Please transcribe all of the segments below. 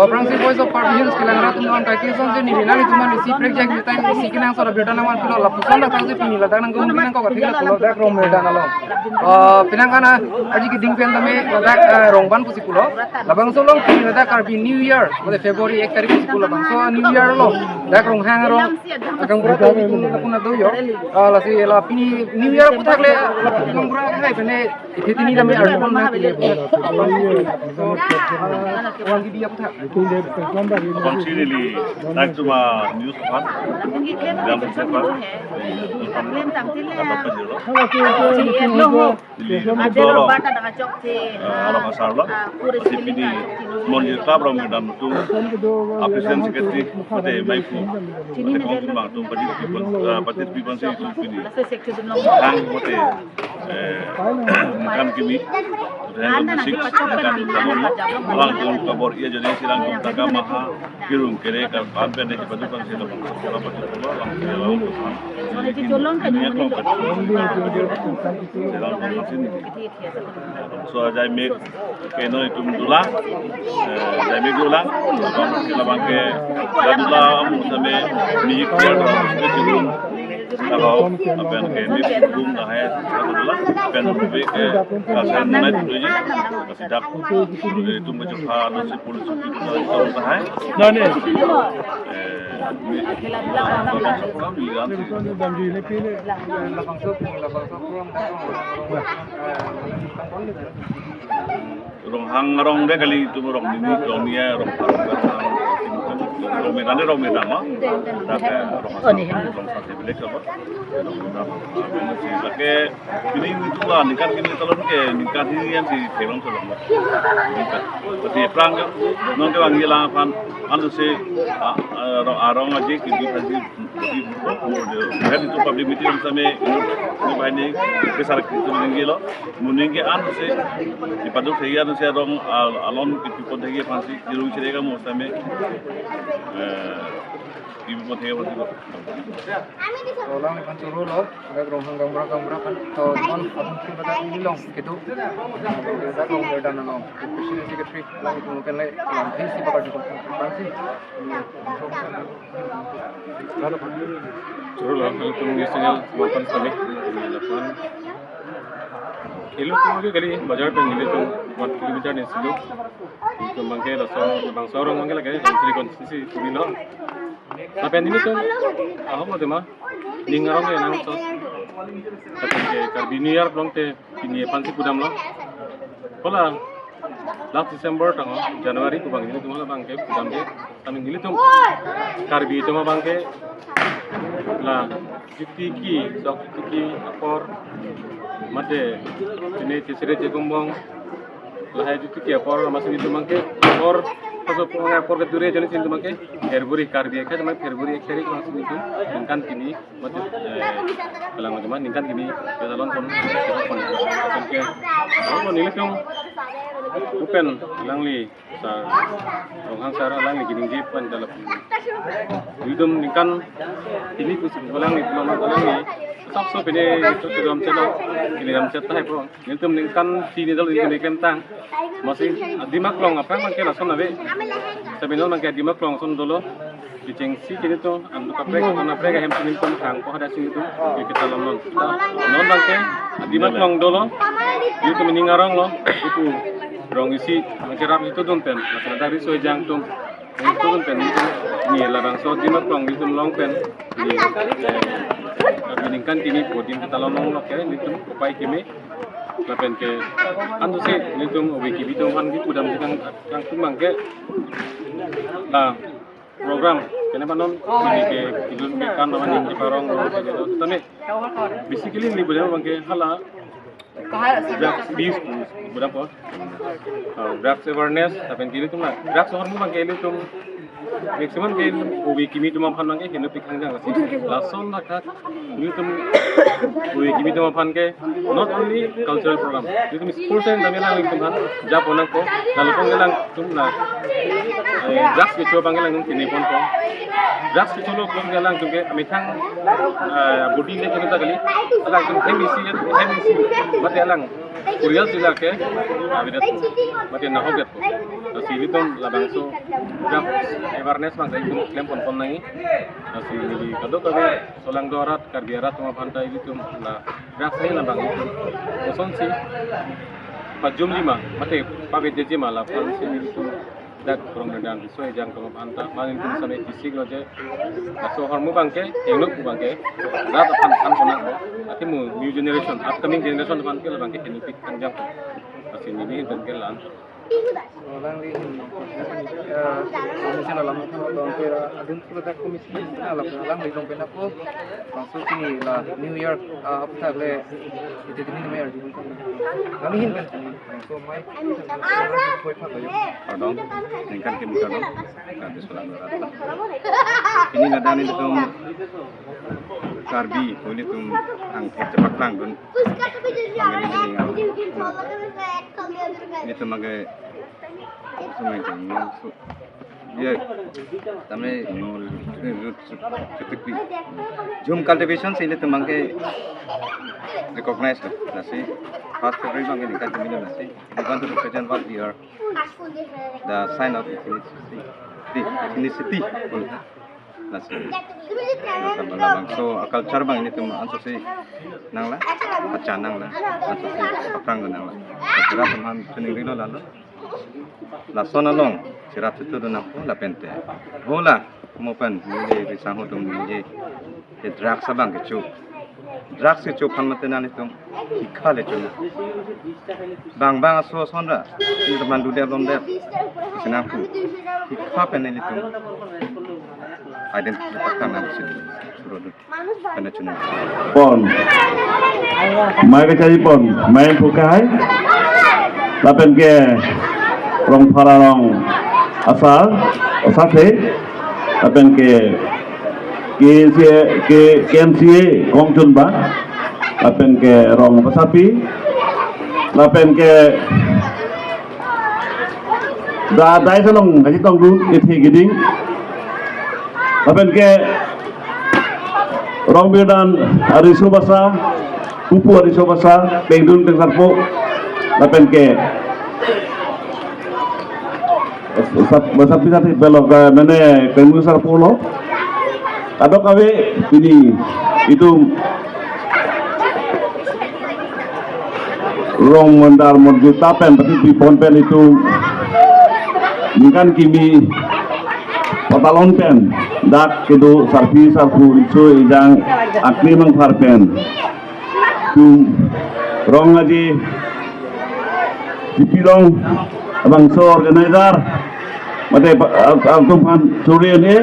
Francis Voice of Parliament Kilangara tuman kaki son je ni binani tuman isi project ni time isi kinang sora beta naman pilo la pusanda tangse pini la tanang gung kinang ko kathila pulo dak rom meda nalo pinang kana aji ki ding pen tame dak rongban pusi pulo labang solong pini dak karbi New Year mode February 1 tarik pusi pulo bang so New Year lo dak rong hang rong agang bura to pini la kuna do yo la si la pini New Year putak le la pinang bura kai bene itini dame arjun na kile so wan dia putak Continually, like to my news one, Kirung kere kan pampen di padukan sila kalau padukan so jai make keno itu dula jai make dula kita bangke dula musame ni kira kalau apa yang kini bung dah ya dula pen lebih ke kasar naik tu je sedap itu macam ada sepuluh tahun dah ya Nane. Rong hang rong deh kali itu rong ini rong dia rong Romedane Romedama, tapi rong sate belek apa? Lagi ini itu lah, nikah ini kalau nikah ini yang si film film. Tapi perang nanti wangi lah kan, anu si arong aja kita tadi kan itu public meeting sama ini bahini besar itu meninggi lo, meninggi anu si di padu saya anu si arong alon kita pun lagi pasti jirung cerita kamu sama ibu pun lagi pasti. Orang ni pancuru lo, agak rohang gambar kan, so non abang kita dah ini long gitu, dah long berdan long, special secretary lang itu mungkin leh, lantai si bakal juga pasti. Juru lah, kalau tu mungkin sinyal makan sekali, lapan. Ilu tu mungkin kali bajar pengilu tu 1 kilometer ni silu, itu mungkin bangsa orang mungkin lagi jadi konsisten tu bila. Tapi ini tu, apa macam mana? Ningarong yang nang so, tapi karbiniar belum te, ini pansi pudam lah. Kalau last December tanggal Januari tu bang ini tu malah bangke pudam je, tapi ini tu karbi tu mah bangke lah, ciki apor, made ini tisere jegumbong, lah ciki apor masih itu bangke apor. Pasal pengen apor kedua jenis itu macam Februari karbi, kan macam Februari ekstrik masuk itu, ningkan kini, macam kalau macam ningkan kini, jalan pun, oke, kalau ni lekang, open, langli, orang sara langli kini jepan dalam, hidung ningkan kini pusing, langli, so ini itu dalam channel, ini dalam channel hai pun, itu ningkan sini dalam ini kentang, masih di maklong apa mungkin langsung nabe. Sebenarnya mungkin di maklong langsung dulu, biceng si kini tu, anu kaprek hem sini tu, hang kau ada sini tu, kita non mungkin di maklong dulu, itu meningarang lo, itu rong isi mungkin ram itu tu pen, macam dari sojang tu, itu tu pen itu ni larang so di maklong itu long pen, biningkan kini pun kita lomong lo kaya itu upai kini. Lapen ke anu sih nitung wiki bitung kan gitu dalam yang tumang ke lah program kenapa non ini ke idul mekan namanya di parong gitu tapi basically ini boleh bang ke hala drugs berapa drugs awareness tapi kini tuh lah drugs orang bang ke ini tuh maximum ke wiki bitung mapan bang ke kini pikang jangan sih langsung nak ini tuh wiki bitung mapan ke not only cultural program itu school sen kami lang itu kan Japon ko lalu kong lang tumna drugs ke coba lang kini pon ko drugs ke coba kong lang tu ke amitang body le kini tak kali lang tu MBC mati lang Kurial sila ke, abidat mati nahoget po. Nasi hitom labang so, gap awareness mang saya hitom klem pon nangi. Nasi di kadok kabe solang dorat karbiarat tuma pantai hitom na gap saya labang hitom. Koson si pajum lima, mati pabit jeje malah pansi hitom. Dak kurang dan so jang tuma pantai, mangin pun sampai kisik loje. So hormu bangke, enuk bangke, rat pan konak. Nanti new generation, upcoming generation depan kita bangke enupik kanjang. Masih ini dan kelan. Orang di komisi dalam dompet adun kita komisi dalam di dompet aku masuk sini lah New York apa le itu ini New York kami hinkan so mai pardon ningkan kami kadang nanti sudah berata ini nadaan itu karbi boleh tuh angkat cepat langgun ini sebagai ya tamai seperti zoom cultivation sih itu sebagai recognized nasi first February bang ini kan kami nasi we want to represent what we are the sign of ethnicity nasi bang so culture bang ini tuh anso sih nangla pacanang lah anso sih perang nangla kira teman tuning rino lalu la sonalong sirap itu na la pente bola mopen ni risang hodong ni je drugs sabang kecu drugs kecu pan matenan itu ikhale cu bang aso sonra ni teman dude londe sinaku ikha penel itu identity pakta na sini produk penecuna pon mai ke cari pon main bukai lapen ke rong pararong asal asate lapen ke KMCA Kongchun ba lapen ke rong pasapi lapen ke da dai salong kasi tong ru ithi giding lapen ke rong bidan ariso basa pupu ariso basa pengdun tengsarpo lapen ke Masapi sati belok mana kemusar polo, atau kawe ini itu rong mandar monjuta pen tapi di pen itu bukan kimi patalon pen dak itu sarpu itu yang akli mengfar pen itu rong aja dipilong bangsa organizer mate altumpan sore ni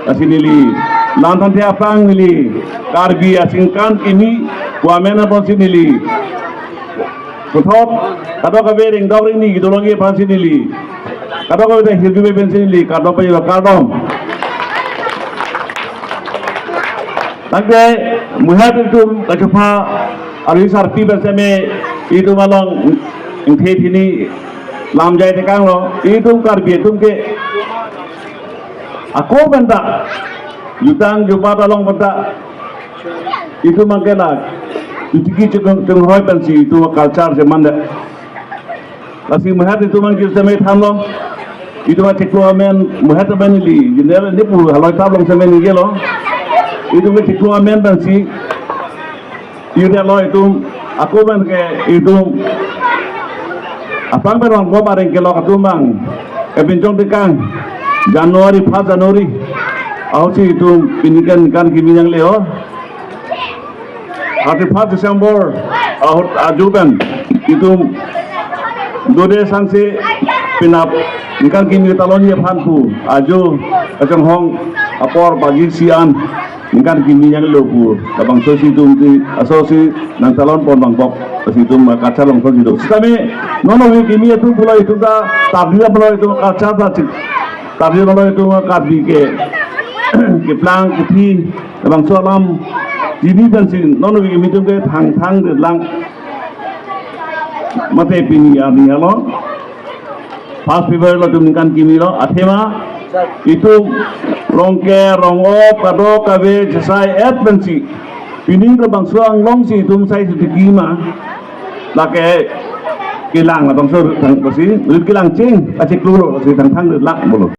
asinili lantan tiapang nili karbi asingkan kini wamena pon sinili puthop kado kabe ring dawring ni gidolongi pan sinili kado kabe hirjube ben sinili kado pa yo kadom tangke muhat itu kachapa arisar pi bersame itu malong ingke ini lam jai tekang lo itu karbi itu ke aku benda jutang jupa talong benda itu mangkela itu kita cenghoi pensi itu culture zaman dah kasih muhat itu mangkil sampai thamlo itu mah ceklo amen muhat amen li jenel ni puluh haloi tablong sampai ni lo itu mah ceklo amen pensi itu lo itu aku ben ke itu apang berang gua bareng kelo katumbang kebencong tekang Januari 1 Januari aku sih itu pinikan kan kimi yang leo hari 1 Desember aku ajukan itu dode sanksi pinap ikan kimi talonnya panpu aju kacang hong apor pagi siang ikan kimi yang leo kabang sosi itu asosi nang talon pon bangkok situ kaca longsor situ kami nono kimi itu pula itu dah tablia pula itu kaca tablia pula itu karbi ke plang kuti bang solam ini dan si nono kimi itu ke thang lang mate pini ya ni lo pas Februari lo tu kan kimi lo athema itu rongke rongo kado kabe jasai advensi pini ke bang suang long si tum sai sedikima lake kilang là bằng sơ thằng bác sĩ kilang chinh, à chỉ kluro bác sĩ thằng thang được lặng một